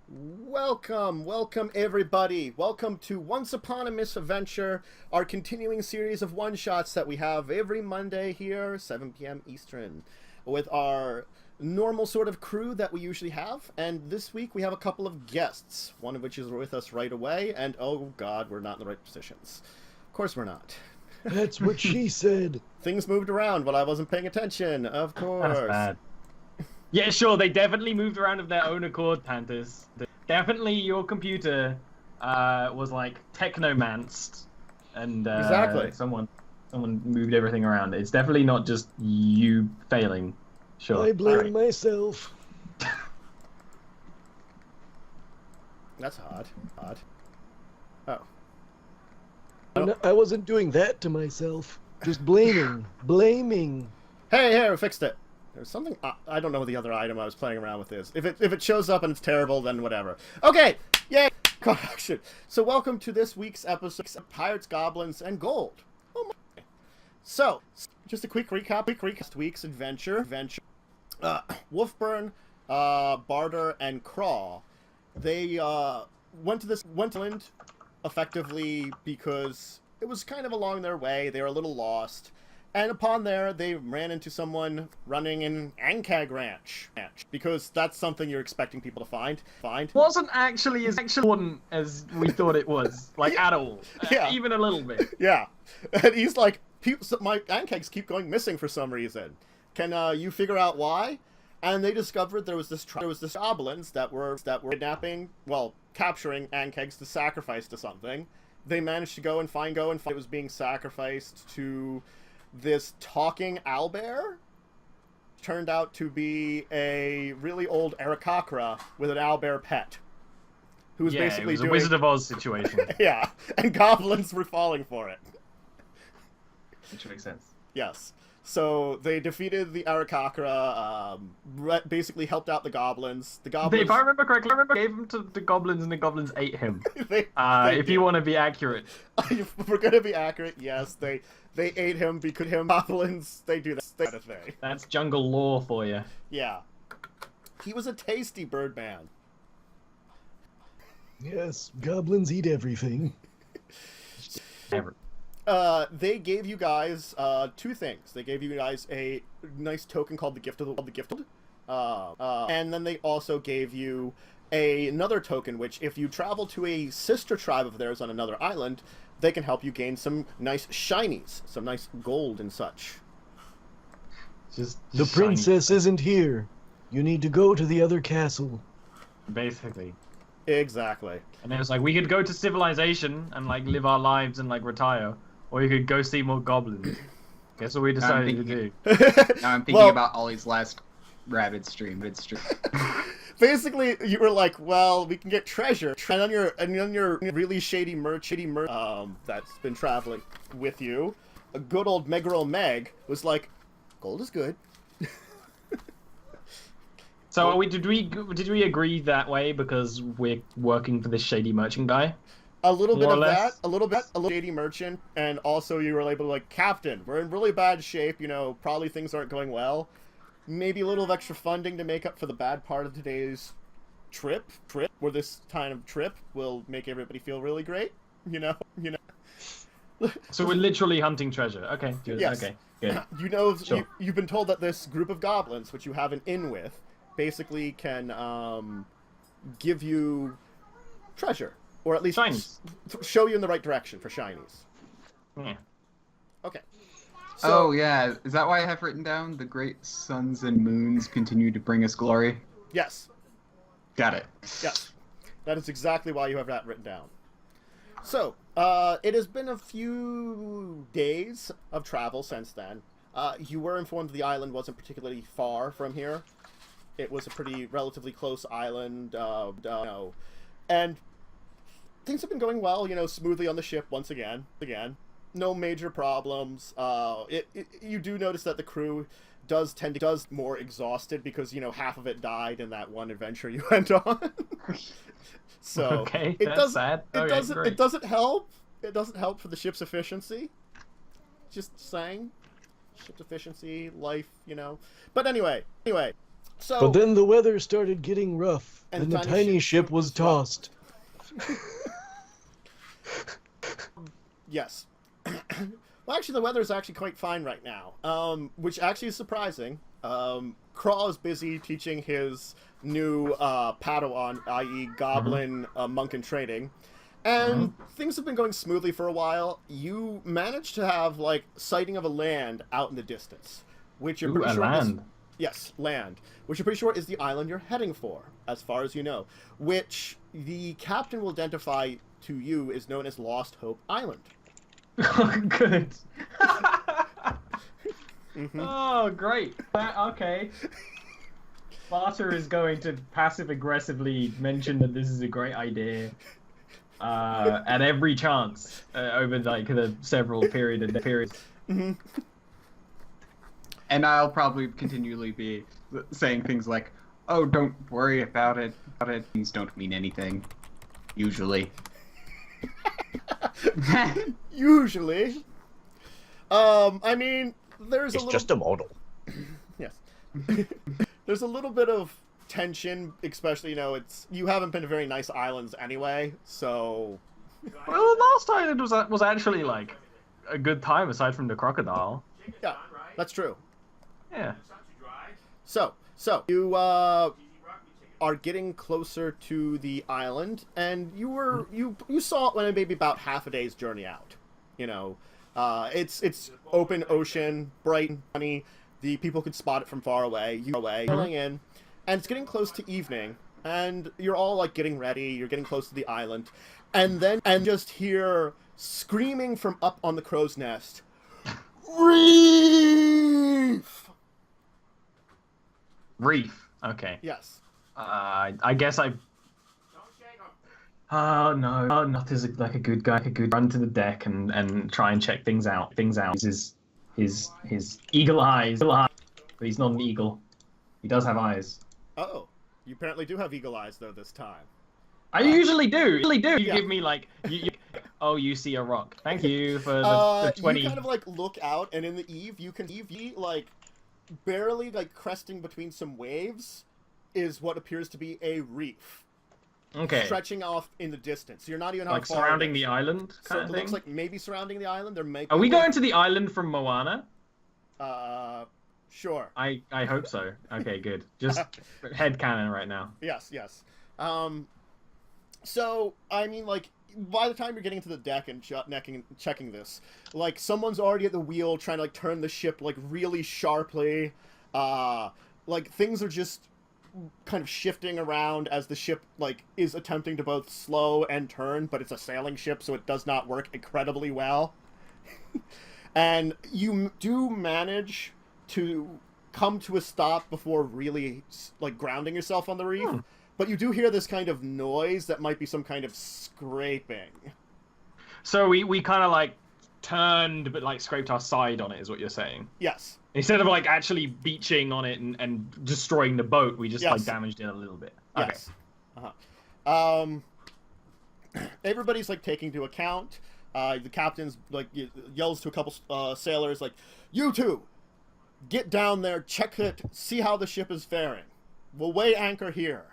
Welcome everybody. Welcome to Once Upon a Misadventure, our continuing series of one-shots that we have every Monday here, 7 p.m. Eastern, with our normal sort of crew that we usually have. And this week we have a couple of guests, one of which is with us right away, and oh god, we're not in the right positions. Of course we're not. That's what she said. Things moved around while I wasn't paying attention, of course. That's bad. Yeah, sure, they definitely moved around of their own accord, Panthers. Definitely your computer was like technomanced and Exactly. someone moved everything around. It's definitely not just you failing. Sure. I blame Alright. myself. That's odd. Oh. I wasn't doing that to myself. Just blaming. Hey, we fixed it. There's something, I don't know what the other item I was playing around with is. If it shows up and it's terrible, then whatever. Okay, yay! Action. So welcome to this week's episode of Pirates, Goblins, and Gold. Oh my. So, just a quick recap. Last week's adventure. Wolfburn, Barter, and Craw. They went to island effectively because it was kind of along their way. They were a little lost. And upon there, they ran into someone running an Ankag ranch, because that's something you're expecting people to find. Wasn't actually as important as we thought it was, like at all. Yeah. Even a little bit. Yeah. And he's like, my Ankags keep going missing for some reason. Can you figure out why? And they discovered there was this goblins that were kidnapping, capturing Ankags to sacrifice to something. They managed to go and find it was being sacrificed to this talking owlbear. Turned out to be a really old Aarakocra with an owlbear pet, who was basically it was a Wizard of Oz situation. Yeah, and goblins were falling for it. Which makes sense. Yes. So they defeated the Aarakocra, basically helped out the goblins. The goblins, If I remember correctly, gave him to the goblins and the goblins ate him. they If you want to be accurate. If we're gonna be accurate, yes, they ate him because goblins, they do that kind of thing. That's jungle lore for you. Yeah. He was a tasty bird man. Yes, goblins eat everything. Ever. They gave you guys two things. They gave you guys a nice token called the Gift of the Gifted, and then they also gave you another token, which if you travel to a sister tribe of theirs on another island, they can help you gain some nice shinies, some nice gold and such. Just The princess isn't here. You need to go to the other castle. basically. Exactly. And it was like, we could go to civilization and like live our lives and like retire, or you could go see more goblins. Guess what we decided to do. Now I'm thinking about Ollie's last Rabid stream, but it's true. Basically, you were like, well, we can get treasure, and on your really shady merch that's been traveling with you, a good old Megro Meg was like, gold is good. So did we agree that way because we're working for this shady merchant guy? A little bit More of or that, less? a little shady merchant, and also you were able to like, Captain, we're in really bad shape, probably things aren't going well. Maybe a little of extra funding to make up for the bad part of today's trip, where this kind of trip will make everybody feel really great, So we're literally hunting treasure. Okay, good. Yes. Okay, good. Sure. You've been told that this group of goblins, which you have an inn with, basically can give you treasure, or at least Shinies. show you in the right direction for shinies. Yeah. Okay. Oh yeah, is that why I have written down the great suns and moons continue to bring us glory? Yes. Got it. Yes. That is exactly why you have that written down. So, it has been a few days of travel since then. You were informed the island wasn't particularly far from here. It was a pretty relatively close island, and things have been going well, smoothly on the ship once again. No major problems. You do notice that the crew does more exhausted because, half of it died in that one adventure you went on. So Okay, that's sad. It doesn't help. It doesn't help for the ship's efficiency. Just saying. Ship's efficiency, life, But anyway, So, But then the weather started getting rough, and the tiny ship was tossed. Yes. Well, actually, the weather is actually quite fine right now, which actually is surprising. Crawl is busy teaching his new Padawan, i.e. Goblin monk in training, and things have been going smoothly for a while. You managed to have, like, sighting of a land out in the distance, which you're pretty sure land. Yes, land, which you're pretty sure is the island you're heading for, as far as you know, which the captain will identify to you is known as Lost Hope Island. Oh, good. Mm-hmm. Oh, great. Okay. Barter is going to passive-aggressively mention that this is a great idea at every chance over like the several periods. Mm-hmm. And I'll probably continually be saying things like, "Oh, don't worry about it. Things don't mean anything, usually." Usually. I mean, there's It's a little... just a model. Yes. There's a little bit of tension, especially, you haven't been to very nice islands anyway, so... Well, the last island was actually like a good time aside from the crocodile. Yeah, that's true. Yeah. So you are getting closer to the island, and you saw it when maybe about half a day's journey out. It's open ocean, bright and sunny. The people could spot it from far away. Going in, and it's getting close to evening, and you're all like getting ready. You're getting close to the island, and just hear screaming from up on the crow's nest. Reef. Okay. Yes. I guess I. Oh no! Oh, Nut is like a good guy. Run to the deck and try and check things out. His eagle eyes. But he's not an eagle. He does have eyes. Oh, you apparently do have eagle eyes though this time. I usually do. You Yeah. give me like you see a rock. Thank you for the 20. You kind of like look out, and in the eve, you can like barely like cresting between some waves is what appears to be a reef. Okay. Stretching off in the distance. So you're not even Like far surrounding away. the island So kind it of looks thing? like maybe surrounding the island. There may be Are we going to the island from Moana? Sure. I hope so. Okay, good. Just headcanon right now. Yes. So I mean, like, by the time you're getting to the deck and checking this, like, someone's already at the wheel trying to like turn the ship like really sharply. Like, things are just kind of shifting around as the ship like is attempting to both slow and turn, but it's a sailing ship, so it does not work incredibly well. And you do manage to come to a stop before really like grounding yourself on the reef. But you do hear this kind of noise that might be some kind of scraping. So we kind of like turned but like scraped our side on it is what you're saying. Yes. Instead of like actually beaching on it and destroying the boat, we just like Yes. damaged it a little bit. Yes. Everybody's like taking into account. The captain's like yells to a couple sailors like, "You two, get down there, check it, see how the ship is faring. We'll weigh anchor here.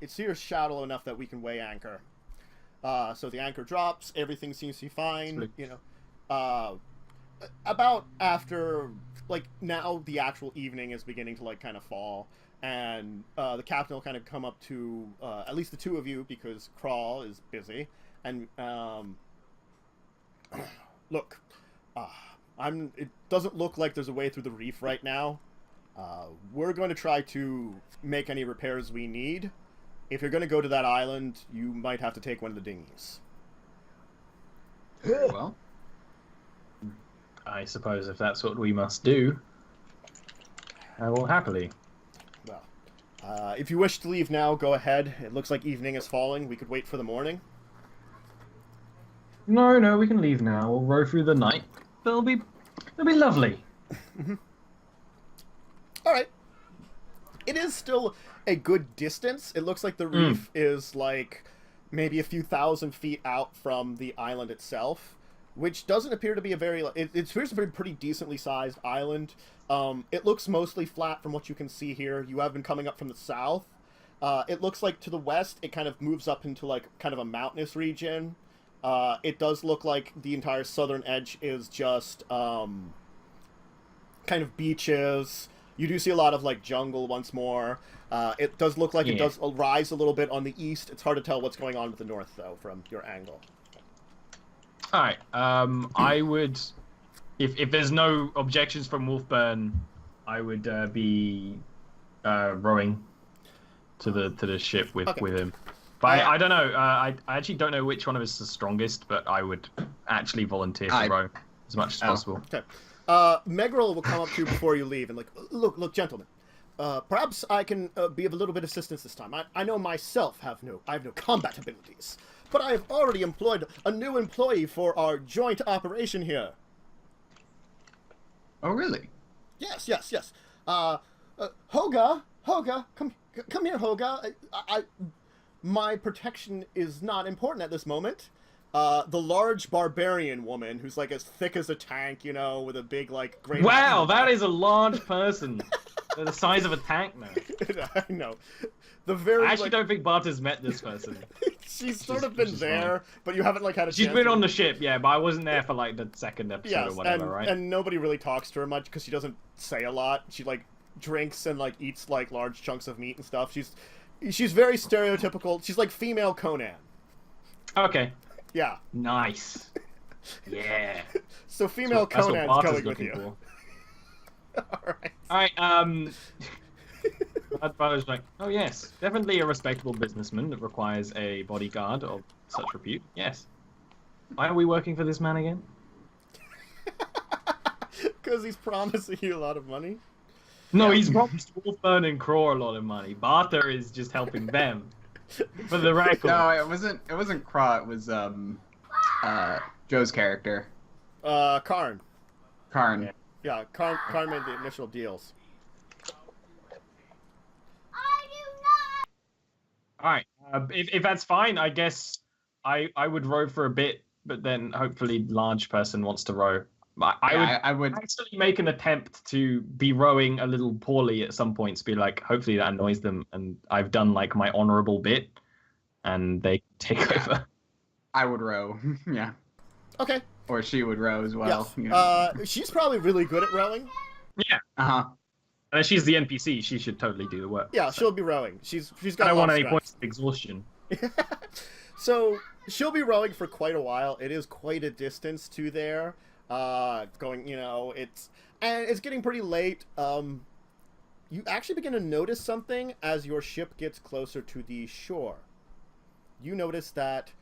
It's here shallow enough that we can weigh anchor." So the anchor drops. Everything seems to be fine. About after, like, now the actual evening is beginning to like kind of fall, and the captain will kind of come up to at least the two of you, because Crawl is busy, and look, it doesn't look like there's a way through the reef right now. We're going to try to make any repairs we need. If you're going to go to that island, you might have to take one of the dinghies. Very well. I suppose if that's what we must do, I will happily. Well, if you wish to leave now, go ahead. It looks like evening is falling. We could wait for the morning. No, we can leave now. We'll row through the night. It'll be lovely. All right. It is still a good distance. It looks like the reef is like maybe a few thousand feet out from the island itself. which doesn't appear to be a very... It appears to be a pretty decently sized island. It looks mostly flat from what you can see here. You have been coming up from the south. It looks like to the west, it kind of moves up into like kind of a mountainous region. It does look like the entire southern edge is just kind of beaches. You do see a lot of like jungle once more. It does look like it does rise a little bit on the east. It's hard to tell what's going on with the north though from your angle. All right. I would, if there's no objections from Wolfburn, I would be rowing to the ship with him. But I don't know. I actually don't know which one of us is the strongest, but I would actually volunteer to row as much as possible. Okay. Megrel will come up to you before you leave and like, look, gentlemen. Perhaps I can be of a little bit of assistance this time. I know myself I have no combat abilities, but I have already employed a new employee for our joint operation here. Oh, really? Yes. Hoga, come here, Hoga. My protection is not important at this moment. The large barbarian woman who's like as thick as a tank, you know, with a big like great. Wow, that is a large person. They're the size of a tank now. I know. I actually don't think Bart has met this person. She's sort of been there, but you haven't like had a She's chance been on the ship, yeah, but I wasn't there for like the second episode or whatever, right? And nobody really talks to her much because she doesn't say a lot. She like drinks and like eats like large chunks of meat and stuff. She's very stereotypical. She's like female Conan. Okay. Yeah. Nice. Yeah. So female Conan's going with you. Alright. I was like, oh yes, definitely a respectable businessman that requires a bodyguard of such repute. Yes. Why are we working for this man again? Because he's promising you a lot of money. No, he's promised Wolfburn and Craw a lot of money. Barter is just helping them. For the record. No, it wasn't Craw, it was Joe's character. Karn. Karn. Yeah, Karn made the initial deals. Alright, if that's fine, I guess I would row for a bit, but then hopefully large person wants to row. I would actually make an attempt to be rowing a little poorly at some points, be like, hopefully that annoys them, and I've done like my honorable bit, and they take over. I would row, yeah. Okay. Or she would row as well. Yes. You know. She's probably really good at rowing. Yeah. Uh-huh. And she's the NPC, she should totally do the work. Yeah, so. She'll be rowing. She's got. I don't want any points of exhaustion. So she'll be rowing for quite a while. It is quite a distance to there. Going, you know, it's getting pretty late. You actually begin to notice something as your ship gets closer to the shore. You notice that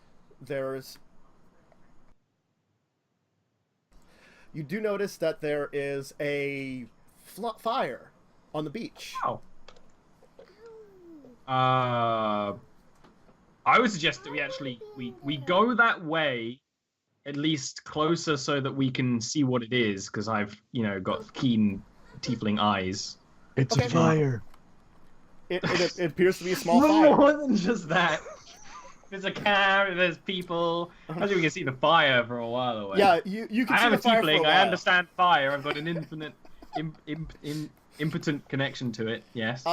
you do notice that there is a fire on the beach. Oh. I would suggest that we go that way, at least closer, so that we can see what it is, because I've, you know, got keen tiefling eyes. It's a fire. It appears to be a small fire. More than just that. There's a car, there's people. As we can see the fire for a while away. Yeah, you can see the fire for a while. I understand fire. I've got an infinite, impotent connection to it. Yes.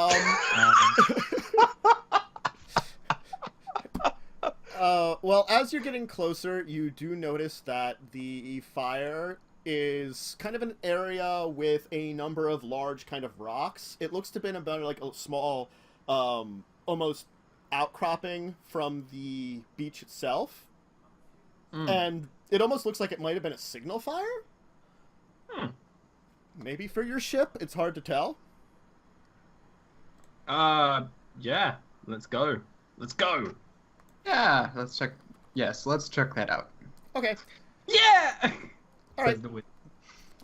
Well, as you're getting closer, you do notice that the fire is kind of an area with a number of large kind of rocks. It looks to have been about like a small, almost outcropping from the beach itself. And it almost looks like it might have been a signal fire. Maybe for your ship. It's hard to tell. Yeah. Let's go. Let's go. Yeah, let's check. Yes, let's check that out. Okay. Yeah! All right.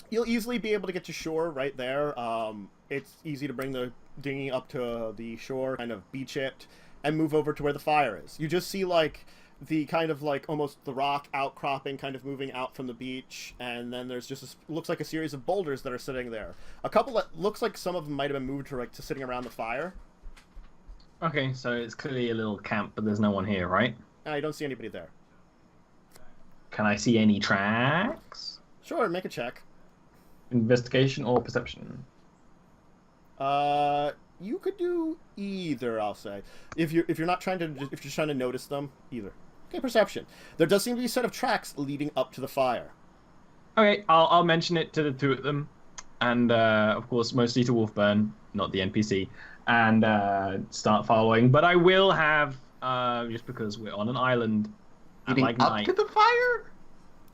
You'll easily be able to get to shore right there. It's easy to bring the dinghy up to the shore, kind of beach it, and move over to where the fire is. You just see, like, the kind of, like, almost the rock outcropping kind of moving out from the beach, and then there's just, looks like a series of boulders that are sitting there. A couple that looks like some of them might have been moved to, like, to sitting around the fire. Okay, so it's clearly a little camp, but there's no one here, right? I don't see anybody there. Can I see any tracks? Sure, make a check. Investigation or perception? You could do either. I'll say if you're not trying to if you're trying to notice them, either. Okay, perception. There does seem to be a set of tracks leading up to the fire. Okay, I'll mention it to the two of them, and of course mostly to Wolfburn, not the NPC, and start following. But I will have just because we're on an island at Leading like up night. to the fire?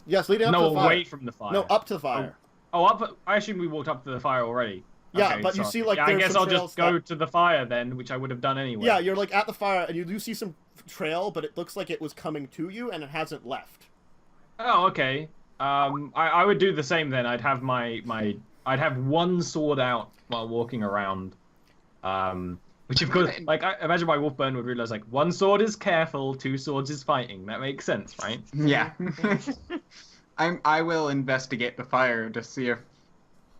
Yes, leading up No, to the fire. away from the fire. No, up to the fire. Oh, up. I assume we walked up to the fire already. Yeah, Okay, but you sorry. see, like, yeah, I there's guess some I'll trails just go that- to the fire then, which I would have done anyway. Yeah, you're like at the fire, and you do see some trail, but it looks like it was coming to you, and it hasn't left. Oh, okay. I would do the same then. I'd have I'd have one sword out while walking around. Which of course, like, I imagine my Wolfburn would realize, like, one sword is careful, two swords is fighting. That makes sense, right? Yeah. I will investigate the fire to see if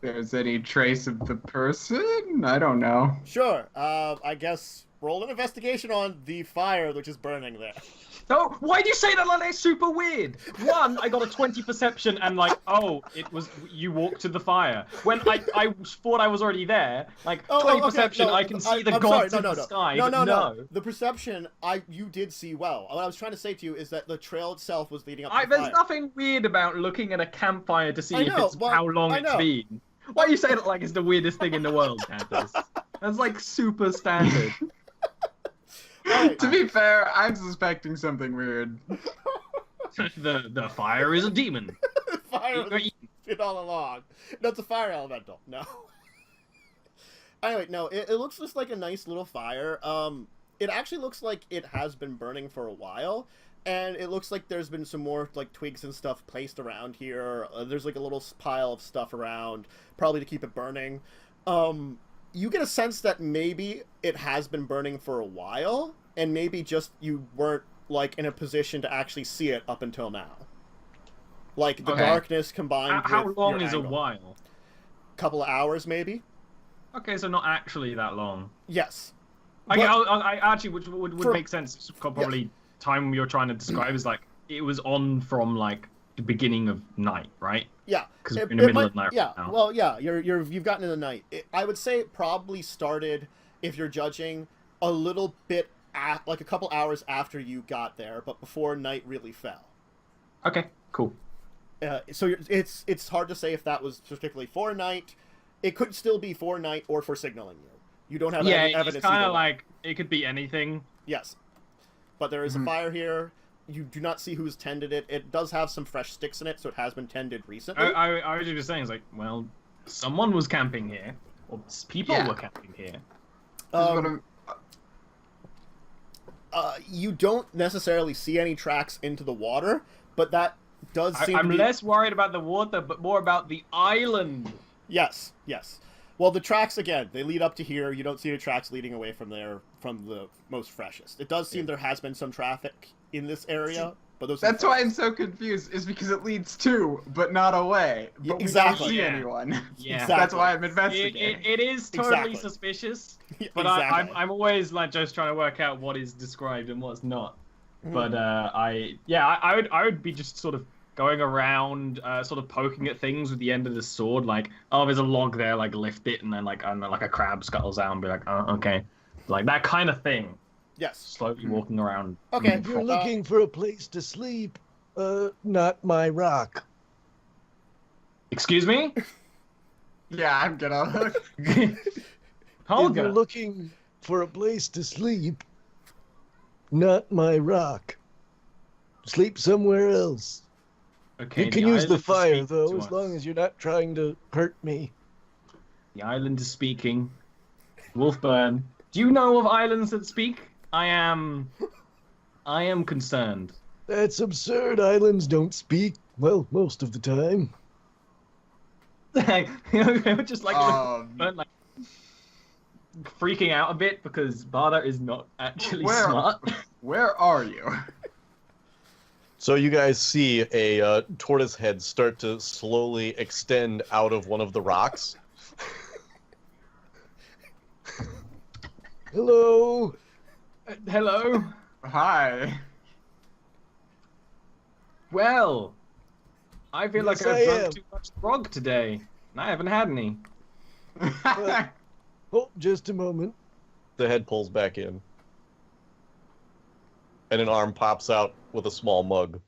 there's any trace of the person. I don't know. Sure. I guess roll an investigation on the fire which is burning there. Oh, why do you say that like that's super weird? One, I got a 20 perception and like, oh, it was you walked to the fire. When I thought I was already there, like 20 okay, perception, no, I can see the I'm gods sorry, in the sky. No, but no. The perception, you did see well. What I was trying to say to you is that the trail itself was leading up to the There's fire. nothing weird about looking at a campfire to see I know, well, how long I it's know. been. Why are you saying it like it's the weirdest thing in the world, Candace? That's like super standard. Right. To be fair, I'm suspecting something weird. the fire is a demon. Fire was it all along. No, it's a fire elemental. No. Anyway, no, it looks just like a nice little fire. It actually looks like it has been burning for a while, and it looks like there's been some more like twigs and stuff placed around here. There's like a little pile of stuff around, probably to keep it burning. You get a sense that maybe it has been burning for a while, and maybe just you weren't like in a position to actually see it up until now. Like the Okay. darkness combined How with long your is angle. a while? Couple of hours, maybe. Okay, so not actually that long. Yes. Okay, But- I actually, which would For- make sense. It's probably time you're trying to describe is like it was on from like the beginning of night, right? Yeah, Because we're in the middle of night yeah, right now. well, yeah, you've gotten in the night. I would say it probably started, if you're judging, a little bit like a couple hours after you got there, but before night really fell. Okay, cool. So it's hard to say if that was particularly for night. It could still be for night or for signaling you. You don't have any evidence. it's kind either of way. like it could be anything. Yes, but there is a fire here. You do not see who's tended it. It does have some fresh sticks in it, so it has been tended recently. I was just saying, it's like, well, someone was camping here, or people Yeah. were camping here. This is what I'm- You don't necessarily see any tracks into the water, but that does seem I'm to be... less worried about the water, but more about the island. Yes, yes. Well, the tracks, again, they lead up to here. You don't see the tracks leading away from there, from the most freshest. It does seem there has been some traffic in this area, but those are That's why I'm so confused, is because it leads to, but not away. Yeah, But we exactly. don't see Yeah. anyone. Yeah. Exactly. That's why I'm investigating. It is totally Exactly. suspicious, but Exactly. I'm always like just trying to work out what is described and what's not. Mm. But I would be just sort of going around, sort of poking at things with the end of the sword, like, oh, there's a log there, like lift it, and then like I don't know, like a crab scuttles out and be like, oh, okay, like that kind of thing. Yes. Slowly walking around. Okay. If you're looking for a place to sleep, not my rock. Excuse me? Yeah, I'm gonna. If Holger. you're looking for a place to sleep, not my rock. Sleep somewhere else. Okay, You can use the island is fire, speaking though, to as us. long as you're not trying to hurt me. The island is speaking. Wolfburn, do you know of islands that speak? I am concerned. That's absurd. Islands don't speak. Well, most of the time. Just like, Wolfburn, like freaking out a bit because Barda is not actually Where- smart. Where are you? So you guys see a tortoise head start to slowly extend out of one of the rocks. Hello. Hello. Hi. Well, I feel Yes, like I've I drunk am. too much grog today, and I haven't had any. Oh, just a moment. The head pulls back in. And an arm pops out with a small mug.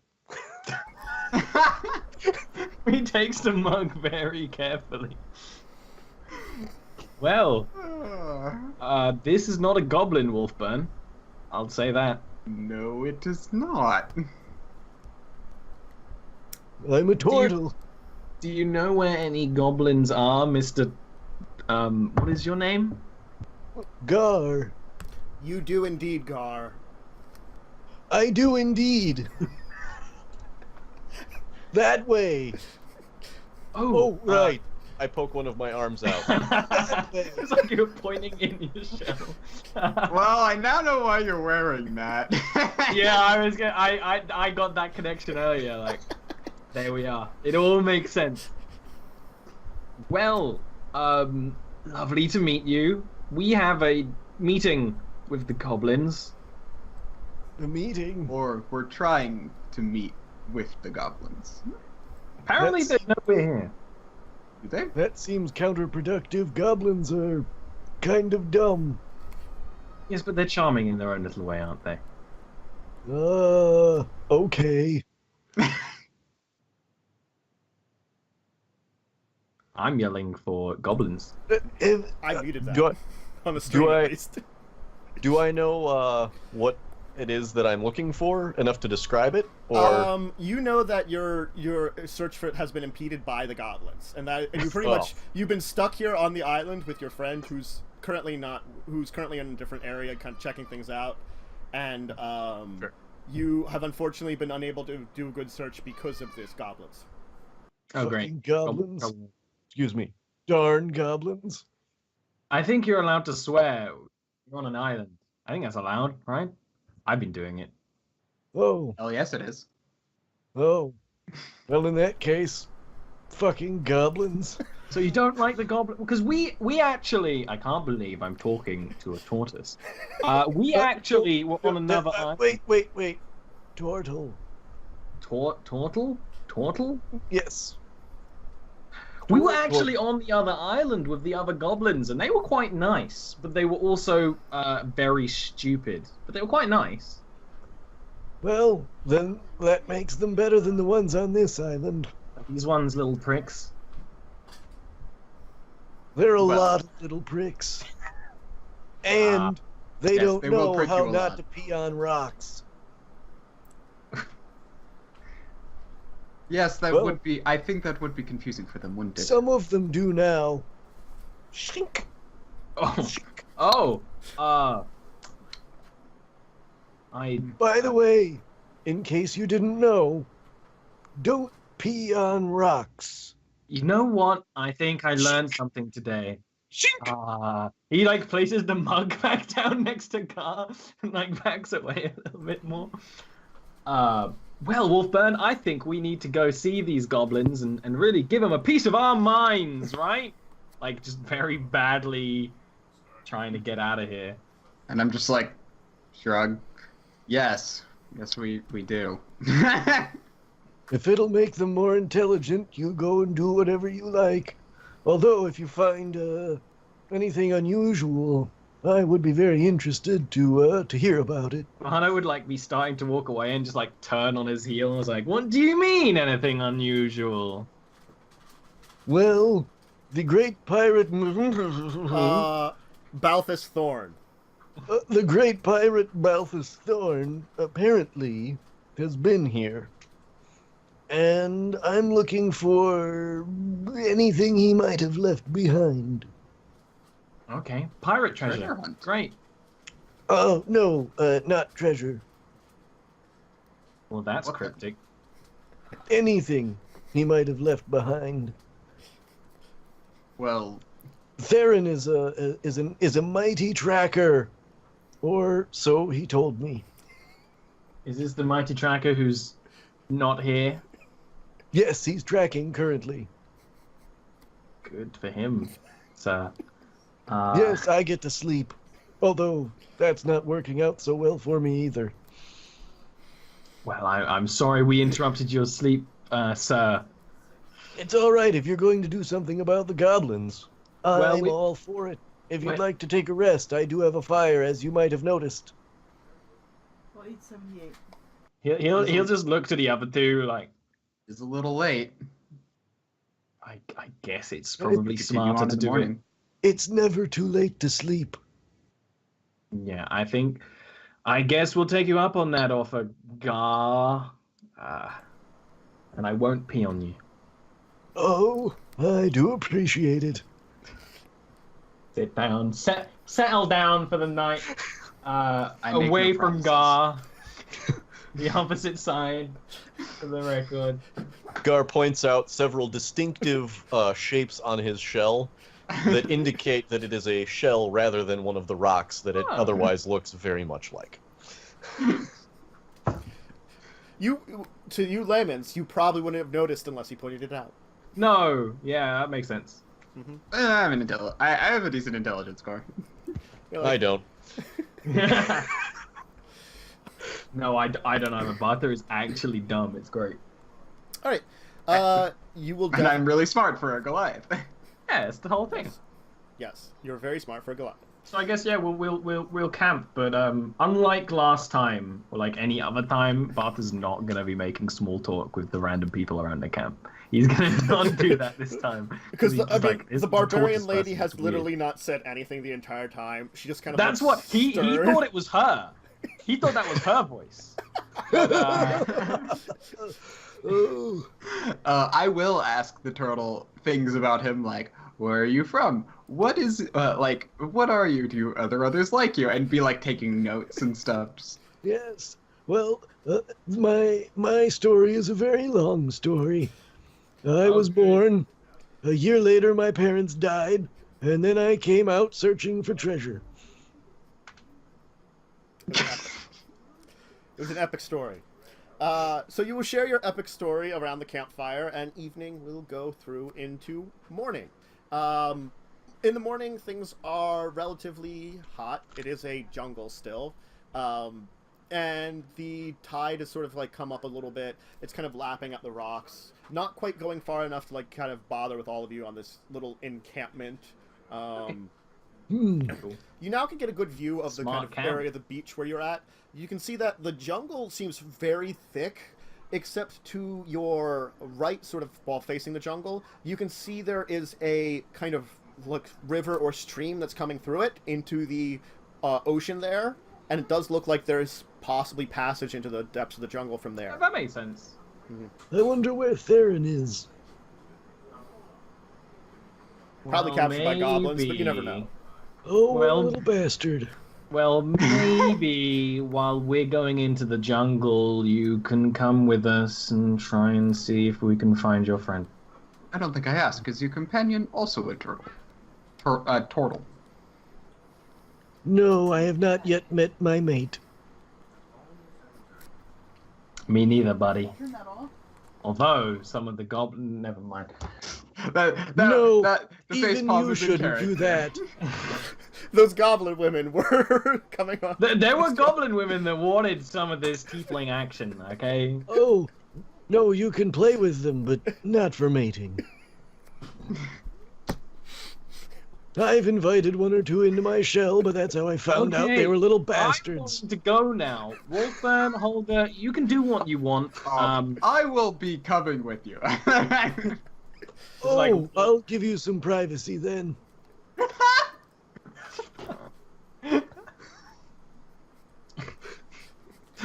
He takes the mug very carefully. Well, this is not a goblin, Wolfburn. I'll say that. No, it is not. I'm a turtle. Do you know where any goblins are, Mr. What is your name? Gar. You do indeed, Gar. I do indeed. That way. Oh, right. I poke one of my arms out. It's like you're pointing in your shell. Well, I now know why you're wearing that. Yeah, I got that connection earlier. Like, there we are. It all makes sense. Well, lovely to meet you. We have a meeting with the goblins. A meeting. Or we're trying to meet with the goblins. Apparently, That's- they're nowhere here. Do they? That seems counterproductive. Goblins are kind of dumb. Yes, but they're charming in their own little way, aren't they? Okay. I'm yelling for goblins. I muted that Do I, on the stream I- at least. do I know what it is that I'm looking for enough to describe it? Or You know that your search for it has been impeded by the goblins, and you pretty much you've been stuck here on the island with your friend who's currently in a different area, kind of checking things out, and Sure. you have unfortunately been unable to do a good search because of this goblins. Oh, great. Fucking goblins. Excuse me. Darn goblins. I think you're allowed to swear. You're on an island. I think that's allowed, right? I've been doing it. Oh. Oh, yes, it is. Oh. Well, in that case, fucking goblins. So you don't like the goblin? Because we actually, I can't believe I'm talking to a tortoise. We actually were on another island. Wait. Turtle. Tortle? Tortle? Yes. We were actually on the other island with the other goblins, and they were quite nice, but they were also very stupid. But they were quite nice. Well, then that makes them better than the ones on this island. These ones, little pricks. They're a Well- lot of little pricks. And they Yes, don't they will know prick how you a not lot. to pee on rocks. Yes, that Well- would be. I think that would be confusing for them, wouldn't it? Some of them do now. Shink. Oh, I. By the way, in case you didn't know, don't pee on rocks. You know what? I think I learned something today. Shink. He like places the mug back down next to Gar and like backs away a little bit more. Well, Wolfburn, I think we need to go see these goblins and really give them a piece of our minds, right? Like just very badly trying to get out of here. And I'm just like, shrug. Yes, we do. If it'll make them more intelligent, you go and do whatever you like. Although, if you find anything unusual, I would be very interested to hear about it. Hana would like be starting to walk away and just like turn on his heel and was like, "What do you mean, anything unusual?" Well, the great pirate... Balthus Thorn. the great pirate Balthus Thorn apparently has been here. And I'm looking for anything he might have left behind. Okay, pirate treasure. Treasure hunt. Great. Oh, no, not treasure. Well, that's What the- cryptic. Anything he might have left behind. Well, Theron is a mighty tracker, or so he told me. Is this the mighty tracker who's not here? Yes, he's tracking currently. Good for him, sir. Yes, I get to sleep, although that's not working out so well for me either. Well, I'm sorry we interrupted your sleep, sir. It's all right if you're going to do something about the goblins. Well, I'm we- all for it. If you'd Wait. like to take a rest, I do have a fire, as you might have noticed. Well, 878. He'll just look to the other two like, It's a little late. I guess it's Well, probably Continue smarter on to in the do morning. It's never too late to sleep. it. Yeah, I guess we'll take you up on that offer, Gar. And I won't pee on you. Oh, I do appreciate it. Sit down. Settle down for the night. make Away no from promises. Gar. The opposite side, for the record. Gar points out several distinctive shapes on his shell that indicate that it is a shell rather than one of the rocks that it Oh. otherwise looks very much like. To you layman's, you probably wouldn't have noticed unless he pointed it out. No, yeah, that makes sense. I have a decent intelligence score. You're I like, don't. No, I don't know. But Bartha is actually dumb. It's great. all right. You will. And I'm really smart for a Goliath. Yeah, it's the whole thing. Yes, you're very smart for a Goliath. So I guess we'll camp, but unlike last time or like any other time, Bartha's not gonna be making small talk with the random people around the camp. He's gonna not do that this time Because he's just like, "This the is a barbarian tortoise lady person, has it's weird." literally not said anything the entire time. She just kind of. That's looks what he stern. thought it was her. He thought that was her voice. But, Oh, I will ask the turtle things about him, like, where are you from? What is, what are you? Do others like you? And be, like, taking notes and stuff. Just- yes. Well, my story is a very long story. I was Okay. born. A year later, my parents died, and then I came out searching for treasure. It was an epic story. So you will share your epic story around the campfire, and evening will go through into morning. In the morning, things are relatively hot. It is a jungle still. And the tide has sort of like come up a little bit. It's kind of lapping at the rocks. Not quite going far enough to like kind of bother with all of you on this little encampment. You now can get a good view of the Smart kind of camp. area of the beach where you're at. You can see that the jungle seems very thick, except to your right, sort of while facing the jungle, you can see there is a kind of like river or stream that's coming through it into the ocean there, and it does look like there's possibly passage into the depths of the jungle from there. that makes sense. I wonder where Theron is. Probably Well, captured by goblins, but you never maybe. know. Oh, what a Well- little bastard. Well, maybe while we're going into the jungle, you can come with us and try and see if we can find your friend. I don't think I asked. Is your companion also a turtle? Turtle. No, I have not yet met my mate. Me neither, buddy. Turn that off. Although some of the goblin, never mind. No, the face even palm you is in shouldn't do character. that. Those goblin women were coming on. There were goblin women that wanted some of this tiefling action. Okay. Oh, no, you can play with them, but not for mating. I've invited one or two into my shell, but that's how I found out they were little bastards. I want to go now. Wolfburn, Holger, you can do what you want. I will be coming with you. Oh, like- I'll give you some privacy then.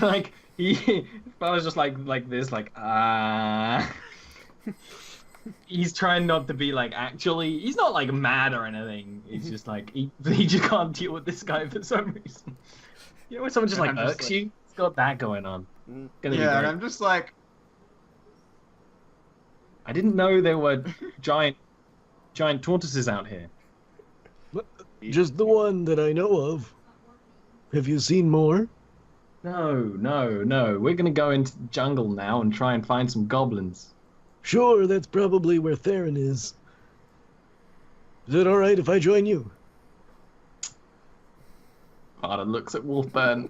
Like he was just like this, like He's trying not to be like actually. He's not like mad or anything. He's just like he just can't deal with this guy for some reason. You know when someone just And like I'm just irks like- you? It's got that going on. Mm. Gonna be Yeah, and great. I'm just like, I didn't know there were giant tortoises out here. Just the one that I know of. Have you seen more? No. We're gonna go into the jungle now and try and find some goblins. Sure, that's probably where Theron is. Is it alright if I join you? Carter looks at Wolfburn.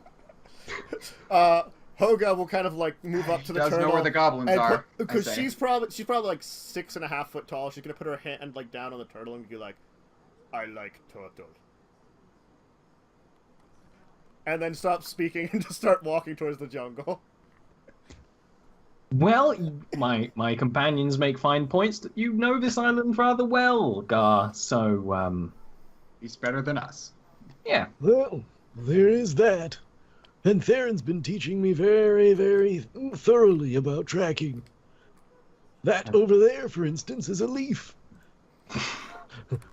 Hoga will kind of like move up to the Does turtle. know where the goblins are. I Because say. she's probably like 6.5 foot tall. She's gonna put her hand like down on the turtle and be like, "I like turtle," and then stop speaking and just start walking towards the jungle. Well, my companions make fine points that you know this island rather well, Gar. So, He's better than us. yeah. Well, there is that. And Theron's been teaching me very, very thoroughly about tracking. That over there, for instance, is a leaf.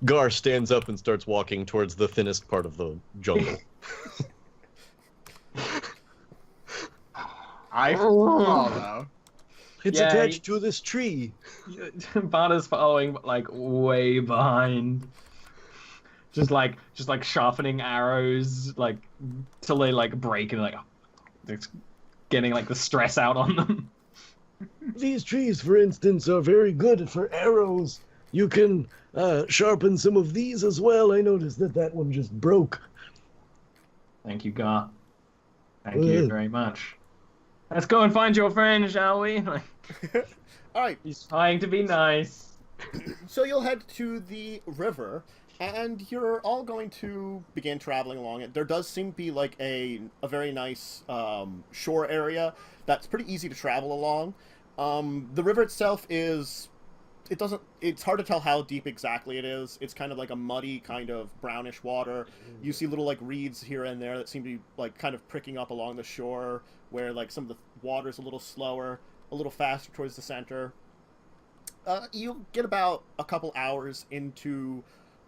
Gar stands up and starts walking towards the thinnest part of the jungle. I follow. It's Yeah, attached to this tree. Barda's following, but like way behind. Just like sharpening arrows, like till they like break and like it's getting like the stress out on them. These trees, for instance, are very good for arrows. You can sharpen some of these as well. I noticed that one just broke. Thank you, Gar. Thank you very much. Let's go and find your friend, shall we? All right. He's trying to be nice. So you'll head to the river, and you're all going to begin traveling along it. There does seem to be like a very nice shore area that's pretty easy to travel along. The river itself is... It's hard to tell how deep exactly it is. It's kind of like a muddy, kind of brownish water. You see little like reeds here and there that seem to be like kind of pricking up along the shore, where like some of the water's a little slower, a little faster towards the center. You get about a couple hours into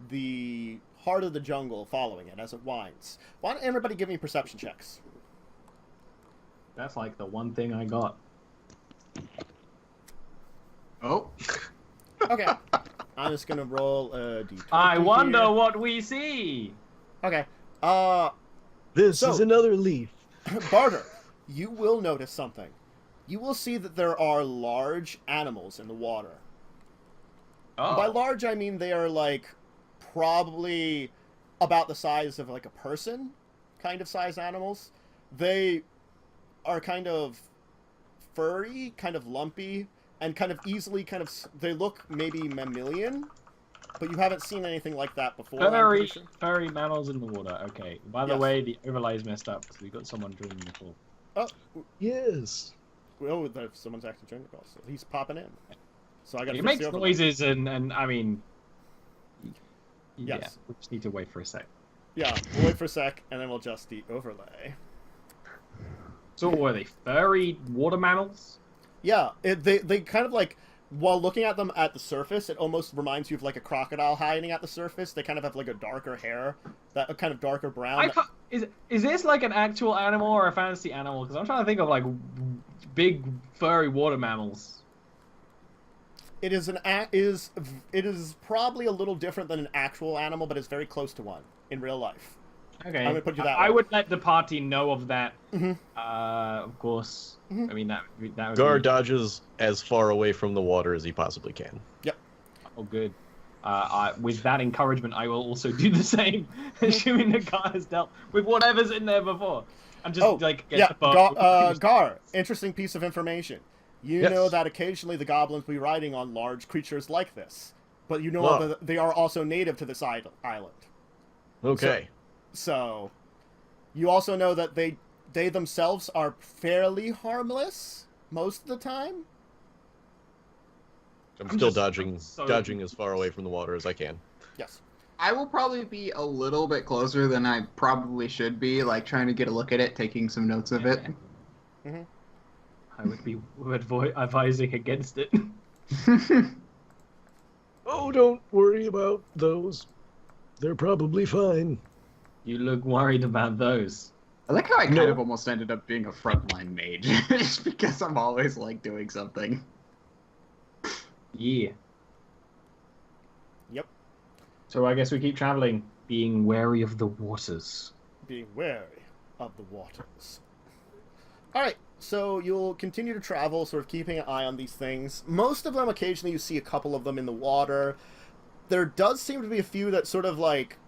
the heart of the jungle following it as it winds. Why don't everybody give me perception checks? That's like the one thing I got. Oh. Okay. I'm just gonna roll a d20. I wonder here. what we see. Okay. This So- is another leaf. Barter, you will notice something. You will see that there are large animals in the water. Oh. By large, I mean they are like probably about the size of like a person, kind of size animals. They are kind of furry, kind of lumpy, and kind of easily they look maybe mammalian, but you haven't seen anything like that before. I'm pretty sure. Furry mammals in the water. Okay. By the Yes. way, the overlay is messed up because we got someone joining the call. Oh, Yes. oh, someone's actually joining the call, so he's popping in. So I got to It fix makes the overlay. noises and I mean, yeah, Yes. we just need to wait for a sec. Yeah, we'll wait for a sec, and then we'll adjust the overlay. So were they furry water mammals? Yeah, they kind of like, while looking at them at the surface, it almost reminds you of like a crocodile hiding at the surface. They kind of have like a darker hair, that a kind of darker brown. I can't, is this like an actual animal or a fantasy animal? Because I'm trying to think of like big furry water mammals. It is probably a little different than an actual animal, but it's very close to one in real life. Okay, I'm gonna put you that I way. would let the party know of that. Mhm. Of course. Mhm. I mean that would Gar be... dodges as far away from the water as he possibly can. Oh, good. With that encouragement, I will also do the same, assuming the guy has dealt with whatever's in there before. I'm just get yeah, the boat. Gar, interesting piece of information. You Yes. know that occasionally the goblins will be riding on large creatures like this, but you know Oh. that they are also native to this island. Okay. So, you also know that they themselves are fairly harmless most of the time. I'm I'm still just- dodging as far away from the water as I can. Yes. I will probably be a little bit closer than I probably should be, like trying to get a look at it, taking some notes of it. I would be advising against it. Oh, don't worry about those. They're probably fine. You look worried about those. I like how I kind No. of almost ended up being a frontline mage, just because I'm always like doing something. Yeah. Yep. So I guess we keep traveling, being wary of the waters. Being wary of the waters. Alright, so you'll continue to travel, sort of keeping an eye on these things. Most of them, occasionally you see a couple of them in the water. There does seem to be a few that sort of like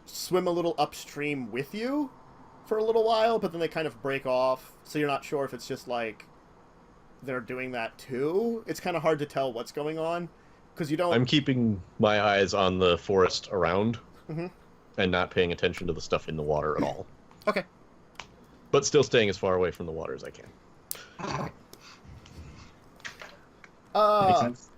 swim a little upstream with you. for a little while, but then they kind of break off, so you're not sure if it's just like they're doing that too. It's kind of hard to tell what's going on because you don't. I'm keeping my eyes on the forest around and not paying attention to the stuff in the water at all. Okay. But still staying as far away from the water as I can. Makes sense.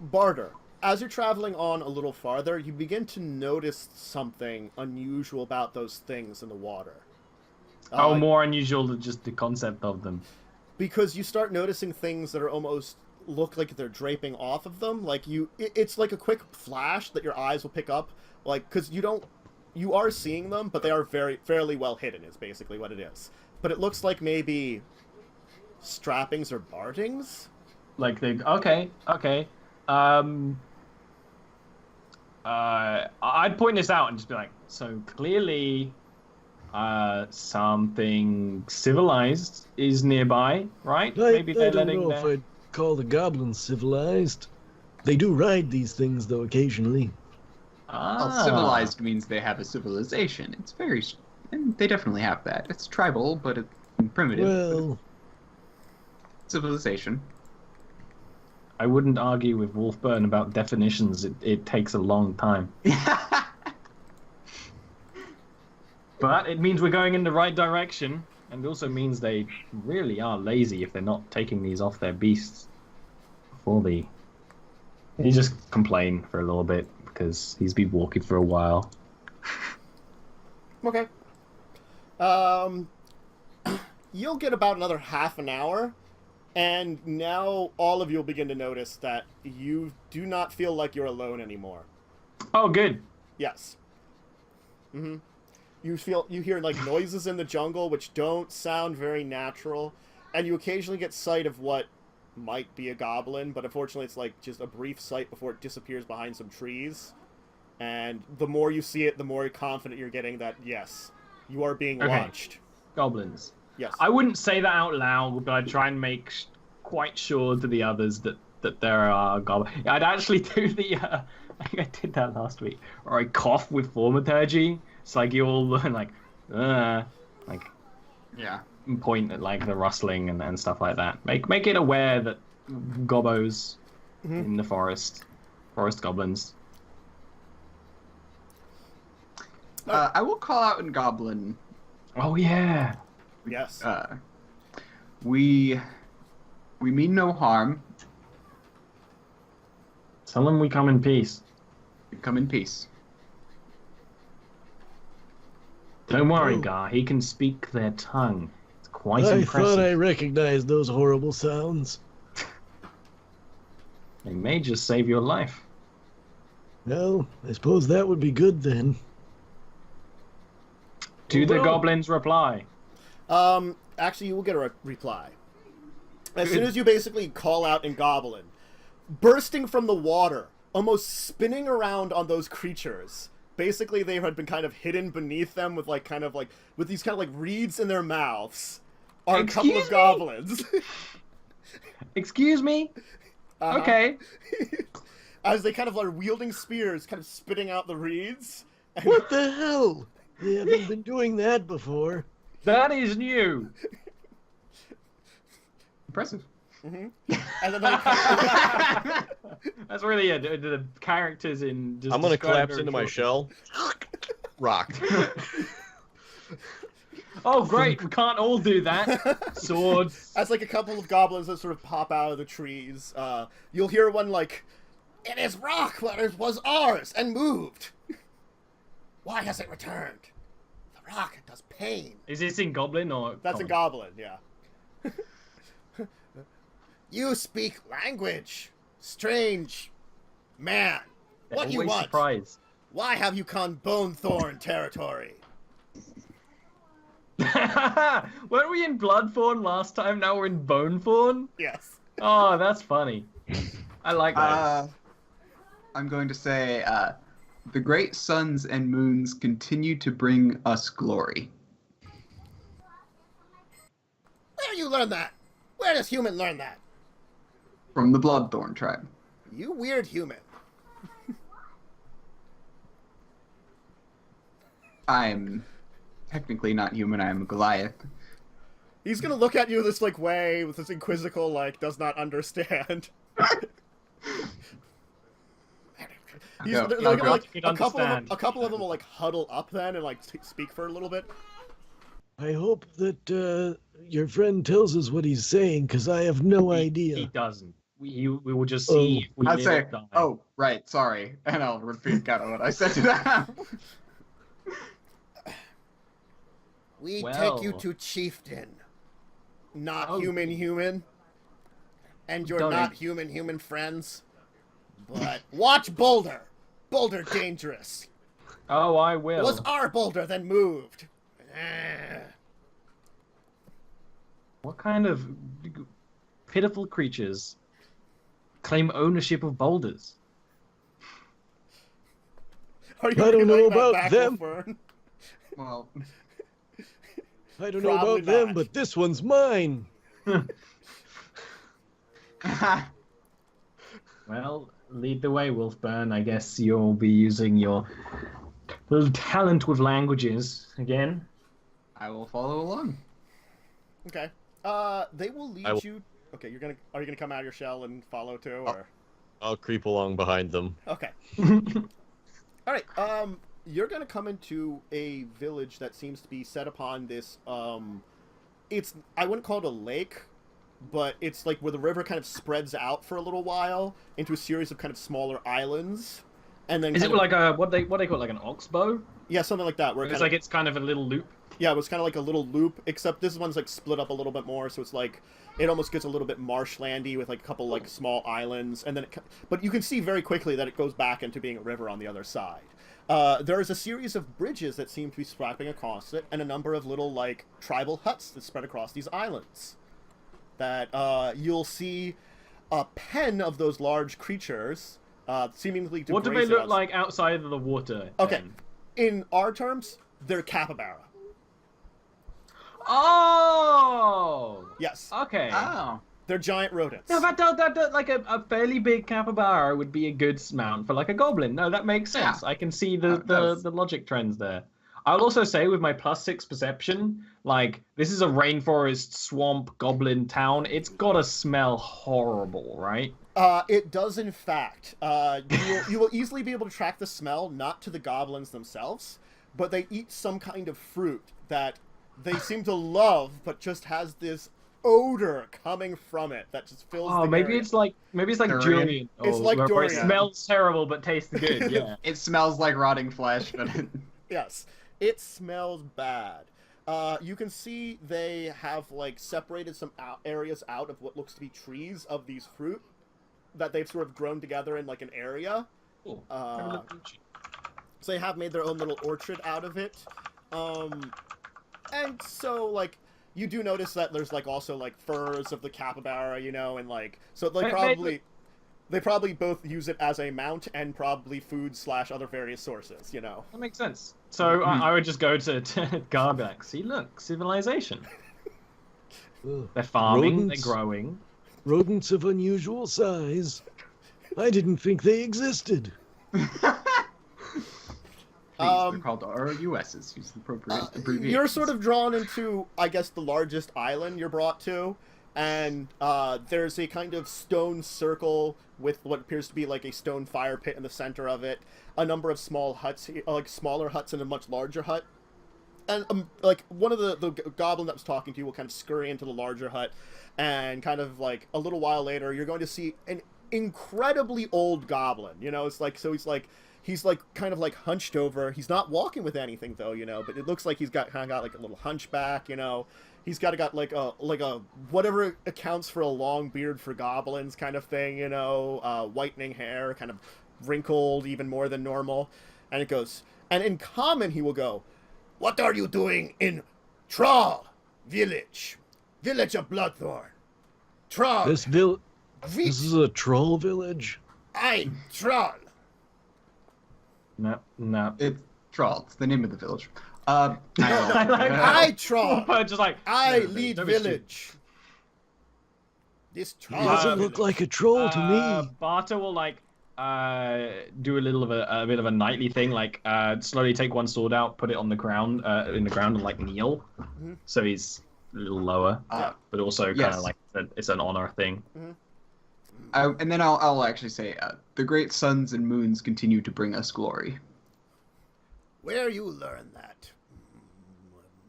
Barter, as you're traveling on a little farther, you begin to notice something unusual about those things in the water. More unusual than just the concept of them. Because you start noticing things that are almost look like they're draping off of them. Like it's like a quick flash that your eyes will pick up. Like, because you are seeing them, but they are fairly well hidden is basically what it is. But it looks like maybe strappings or bardings. Like they okay. I'd point this out and just be like, so clearly, something civilized is nearby, right? I don't know if I'd call the goblins civilized. They do ride these things, though, occasionally. Well, civilized means they have a civilization. It's very... And they definitely have that. It's tribal, but it's primitive. Well... Civilization. I wouldn't argue with Wolfburn about definitions. It takes a long time. But it means we're going in the right direction, and it also means they really are lazy if they're not taking these off their beasts before they just complain for a little bit because he's been walking for a while. Okay. You'll get about another half an hour, and now all of you will begin to notice that you do not feel like you're alone anymore. Oh, good. Yes. Mm-hmm. You hear like noises in the jungle which don't sound very natural, and you occasionally get sight of what might be a goblin, but unfortunately it's like just a brief sight before it disappears behind some trees. And the more you see it, the more confident you're getting that yes, you are being watched. Goblins. Yes. I wouldn't say that out loud, but I'd try and make quite sure to the others that there are goblins. I'd actually do the I think I did that last week, or I cough with thaumaturgy. It's like you all like yeah, point at like the rustling and stuff like that. Make it aware that gobbos in the forest goblins. I will call out in Goblin. Oh yeah. Yes. We mean no harm. Tell them we come in peace. We come in peace. Don't worry, Gar. He can speak their tongue. It's quite I impressive. thought I recognized those horrible sounds. They may just save your life. Well, I suppose that would be good then. Do the goblins reply? Actually, you will get a reply. As soon as you basically call out in Goblin, bursting from the water, almost spinning around on those creatures. Basically, they had been kind of hidden beneath them with with these kind of like reeds in their mouths. Are a couple of goblins. Excuse me? Okay. As they kind of are wielding spears, kind of spitting out the reeds. What the hell? They haven't been doing that before. That is new. Impressive. Mm-hmm. And then That's really it. The characters in. Just I'm gonna collapse very into my short. shell. Rocked. Oh great! We can't all do that. Swords. As like a couple of goblins that sort of pop out of the trees, you'll hear one like, "It is rock where it was ours and moved. Why has it returned? The rock does pain." Is this in Goblin or? That's a goblin, yeah. You speak language, strange man. What do you want? Surprised. Why have you come Bonethorn territory? Weren't we in Bloodthorn last time? Now we're in Bonethorn? Yes. Oh, that's funny. I like that. I'm going to say, the great suns and moons continue to bring us glory. Where you learn that? Where does human learn that? From the Bloodthorn tribe. You weird human. I'm technically not human. I am a Goliath. He's gonna look at you this like way with this inquisical like does not understand. Go. They're Go, gonna, like, you a couple understand. of them will like huddle up then and like speak for a little bit. I hope that your friend tells us what he's saying, because I have no idea. He doesn't. We will just see if we I'd live say, or die. oh, right, sorry. And I'll repeat kind of what I said to them. We Well. take you to Chieftain, not Oh. human, and your Don't- not human friends. But watch Boulder. Boulder dangerous. Oh, I will. It was our Boulder that moved. Ah. What kind of pitiful creatures claim ownership of boulders? Are you I don't know relaying that about back, them. Wolfern? Well, I don't know Probably about them, not. but this one's mine. Well, lead the way, Wolfburn. I guess you'll be using your little talent with languages again. I will follow along. Okay. They will lead will- you. Okay, are you gonna come out of your shell and follow too, or? I'll creep along behind them. Okay. All right. You're gonna come into a village that seems to be set upon this. I wouldn't call it a lake, but it's like where the river kind of spreads out for a little while into a series of kind of smaller islands, and then Is it kind of- like a what they call it, like an oxbow? yeah, something like that. Where it It's kind like of, it's kind of a little loop. yeah, it was kind of like a little loop, except this one's like split up a little bit more, so it's like it almost gets a little bit marshlandy with like a couple like small islands, and then but you can see very quickly that it goes back into being a river on the other side. There is a series of bridges that seem to be strapping across it, and a number of little like tribal huts that spread across these islands. That you'll see a pen of those large creatures, seemingly to What do they graze look us. like outside of the water? Okay, then? in our terms, they're capybara. Oh. Yes, Okay. Oh. they're giant rodents. No, that like a fairly big capybara would be a good mount for like a goblin. No, that makes sense. Yeah. I can see That does. the logic trends there. I'll also say with my +6 perception, like this is a rainforest swamp goblin town. It's gotta smell horrible, right? It does, in fact. You will easily be able to track the smell, not to the goblins themselves, but they eat some kind of fruit that they seem to love, but just has this odor coming from it that just fills Oh, the maybe area. it's like Durian. durian. It's like where it durian. smells terrible but tastes good. Yeah. It smells like rotting flesh, but Yes, it smells bad. You can see they have like separated some areas out of what looks to be trees of these fruit that they've sort of grown together in like an area. Cool. So they have made their own little orchard out of it. And so like you do notice that there's like also like furs of the capybara, you know, and like so like they probably both use it as a mount and probably food / other various sources, you know. That makes sense. So I would just go to Garback. See, look, civilization. Ugh. They're farming, Rodents. they're growing. Rodents of unusual size. I didn't think they existed. they're called RUSs. Use the appropriate abbreviation. You're sort of drawn into, I guess, the largest island you're brought to, and there's a kind of stone circle with what appears to be like a stone fire pit in the center of it, a number of small huts, like smaller huts and a much larger hut. And like one of the goblin that was talking to you will kind of scurry into the larger hut, and kind of like a little while later, you're going to see an incredibly old goblin. You know, it's like he's like kind of like hunched over. He's not walking with anything though, you know, but it looks like he's got like a little hunchback, you know. He's got like a whatever accounts for a long beard for goblins kind of thing, you know, whitening hair, kind of wrinkled even more than normal. And it goes, and in common he will go, "What are you doing in Troll village of Bloodthorn? Troll, This is a troll village. I Troll." No. It's Troll. It's the name of the village. I Troll. Just like I no, lead don't be stupid. village. This He Troll. doesn't look like a troll to me. Barter will like do a little of a bit of a knightly thing, like slowly take one sword out, put it on the ground, and like kneel, so he's a little lower, but also kind Yes. of like it's an honor thing. And then I'll actually say, the great suns and moons continue to bring us glory. Where you learn that?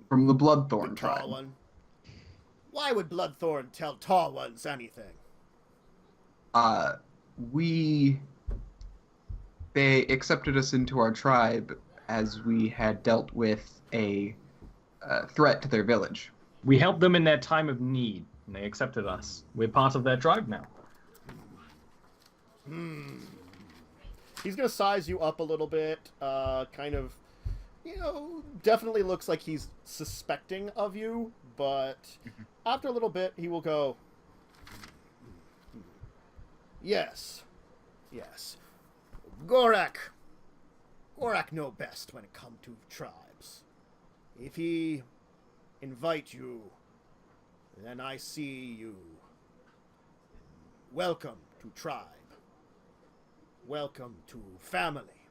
From the Bloodthorn The tribe. tall one. Why would Bloodthorn tell tall ones anything? They accepted us into our tribe as we had dealt with a threat to their village. We helped them in their time of need, and they accepted us. We're part of their tribe now. He's gonna size you up a little bit, kind of, definitely looks like he's suspecting of you, but after a little bit, he will go, yes, Gorak know best when it comes to tribes. If he invite you, then I see you. Welcome to tribe. Welcome to family.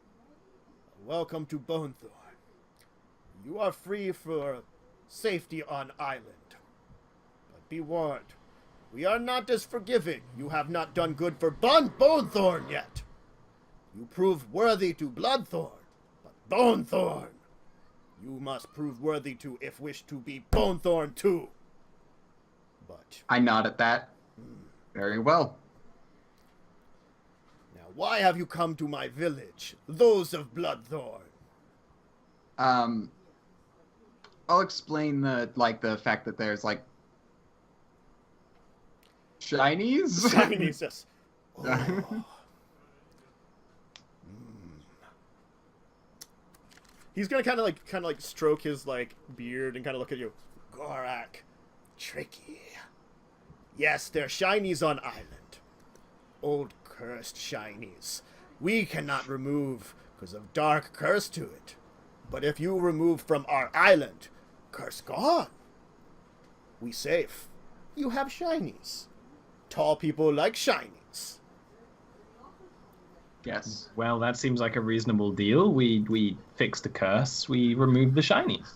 Welcome to Bonethorn. You are free for safety on island. But be warned, we are not as forgiving. You have not done good for Bonethorn yet. You prove worthy to Bloodthorn, but Bonethorn, you must prove worthy to if wish to be Bonethorn too. But I nod at that. Very well. now, why have you come to my village, those of Bloodthorn? I'll explain the fact that there's shinies. Chinese, yes. Oh. He's gonna kind of like stroke his beard and kind of look at you. Gorak, tricky. Yes, they're shinies on island. Old cursed shinies. We cannot remove because of dark curse to it. But if you remove from our island, curse gone. We safe. You have shinies. Tall people like shinies. Yes. Well, that seems like a reasonable deal. We fixed the curse. We removed the shinies.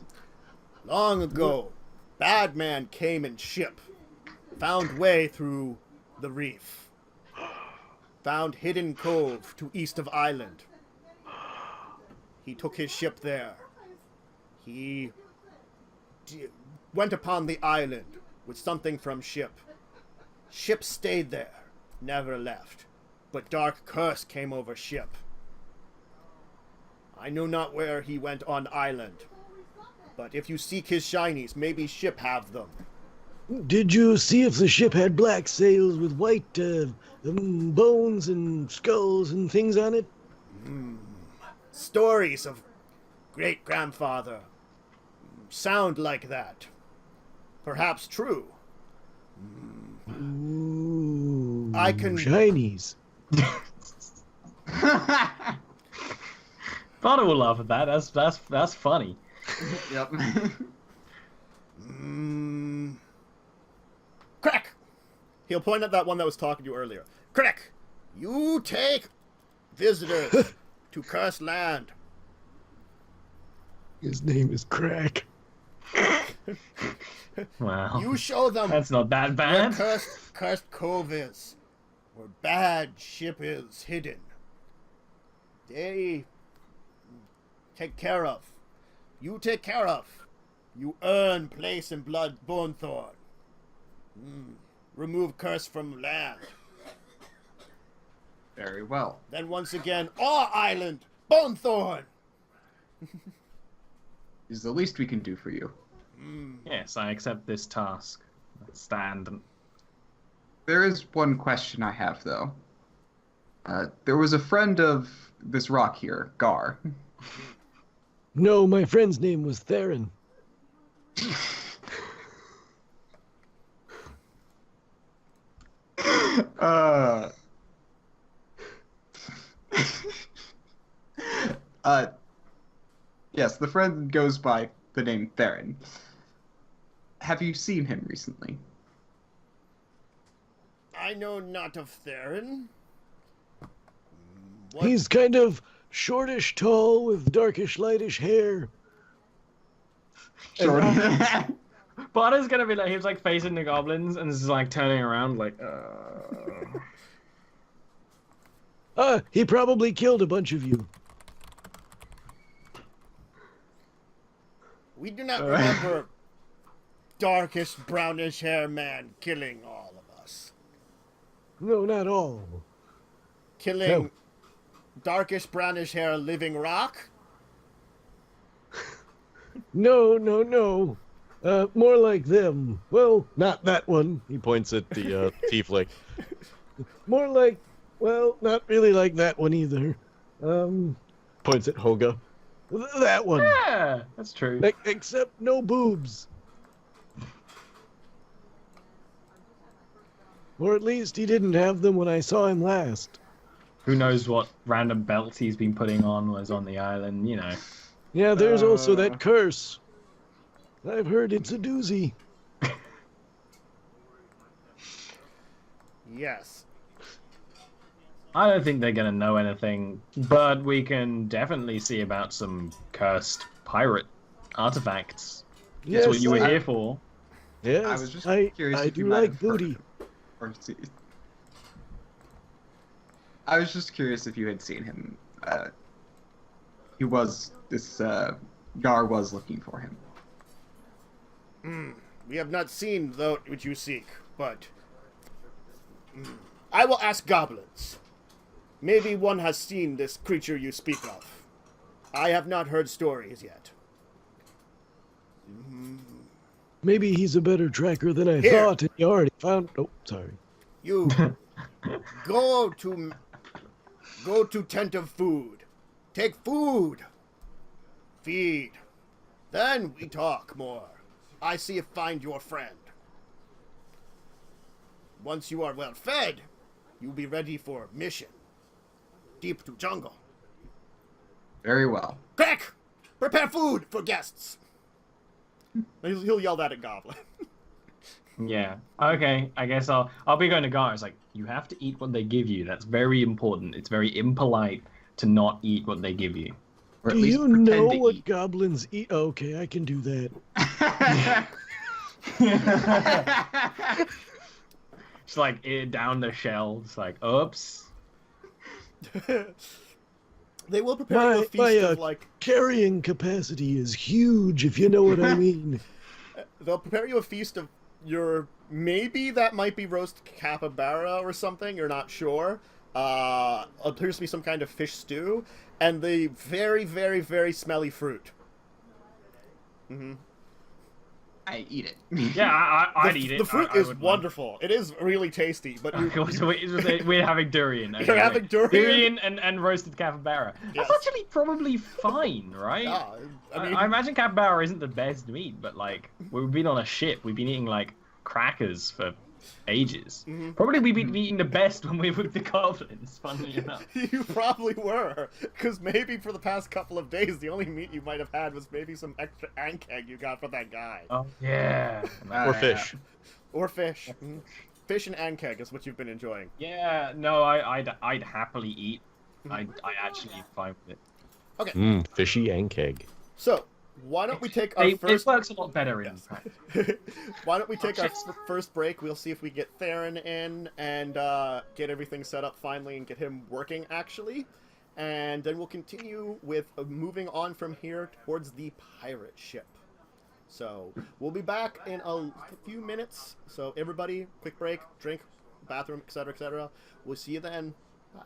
Long ago, bad man came in ship, found way through the reef, found hidden cove to east of island. He took his ship there. He went upon the island with something from ship. Ship stayed there, never left, but dark curse came over ship. I know not where he went on island, but if you seek his shinies, maybe ship have them. Did you see if the ship had black sails with white bones and skulls and things on it? Stories of great-grandfather sound like that. Perhaps true. Ooh, I can- shinies. Father will laugh at that. That's funny. Yep. Crack! He'll point at that one that was talking to you earlier. Crack! You take visitors to cursed land. His name is Crack. Wow. You show them That's not that where bad. cursed cove is, where bad ship is hidden. They take care of. You take care of. You earn place in blood Bonethorn. Remove curse from land. Very well. Then once again, our island, Bonethorn. Is the least we can do for you. Yes, I accept this task. Stand. There is one question I have, though. There was a friend of this rock here, Gar. No, my friend's name was Theron. Yes, the friend goes by the name Theron. Have you seen him recently? I know not of Theron. What? He's kind of shortish, tall, with darkish, lightish hair. Sure. Barter's gonna be like, he's like facing the goblins and is like turning around like, He probably killed a bunch of you. We do not remember darkish, brownish hair man killing all of us. No, not all. Killing No. darkish, brownish hair living rock? No, no, no. More like them. Well, not that one. He points at the tiefling. More like, well, not really like that one either. Points at Hoga. That one. yeah, that's true. Except no boobs. Or at least he didn't have them when I saw him last. Who knows what random belts he's been putting on was on the island, you know. Yeah, there's also that curse. I've heard it's a doozy. Yes. I don't think they're gonna know anything, but we can definitely see about some cursed pirate artifacts. Yes, That's what you were I- here for. Yes, I was just I curious if do you might like have heard booty. or see. I was just curious if you had seen him. He was this Gar was looking for him. We have not seen that which you seek, but I will ask goblins. Maybe one has seen this creature you speak of. I have not heard stories yet. Maybe he's a better tracker than I Here. thought, and he already found. Oh, sorry. You go to tent of food. Take food. Feed. Then we talk more. I see if find your friend. Once you are well fed, you'll be ready for mission. Deep to jungle. Very well. Crack! Prepare food for guests. He'll yell that at Goblin. Yeah. Okay. I guess I'll be going to Gar. It's like, you have to eat what they give you. That's very important. It's very impolite to not eat what they give you. Or at Do least you pretend know to what eat. goblins eat? Okay, I can do that. It's like down the shell. It's like, oops. They will prepare you a feast My of like. carrying capacity is huge, if you know what I mean. They'll prepare you a feast of your. Maybe that might be roast capybara or something. You're not sure. Appears to be some kind of fish stew, and the very, very, very smelly fruit. Mm-hmm. I eat it. Yeah, I'd eat it. The fruit I is would wonderful. It is really tasty, but you, So we're having durian. You're having durian? and roasted capybara. Yes. That's actually probably fine, right? yeah, I mean, I imagine capybara isn't the best meat, but like we've been on a ship, we've been eating like crackers for ages. Mm-hmm. Probably we've been eating the best when we were with the goblins. Funnily enough. you probably were, because maybe for the past couple of days, the only meat you might have had was maybe some extra ankeg you got from that guy. Oh yeah. Or fish. Or fish. Mhm. Fish and ankeg is what you've been enjoying. Yeah. No, I'd happily eat. I actually fine with it. Mmm, fishy and keg. So, why don't we take our It first... works a lot better in Yes. practice. Why don't we take our first break? We'll see if we get Theron in and get everything set up finally and get him working, actually. And then we'll continue with moving on from here towards the pirate ship. So, we'll be back in a few minutes. So, everybody, quick break, drink, bathroom, etc., etc. We'll see you then. Bye.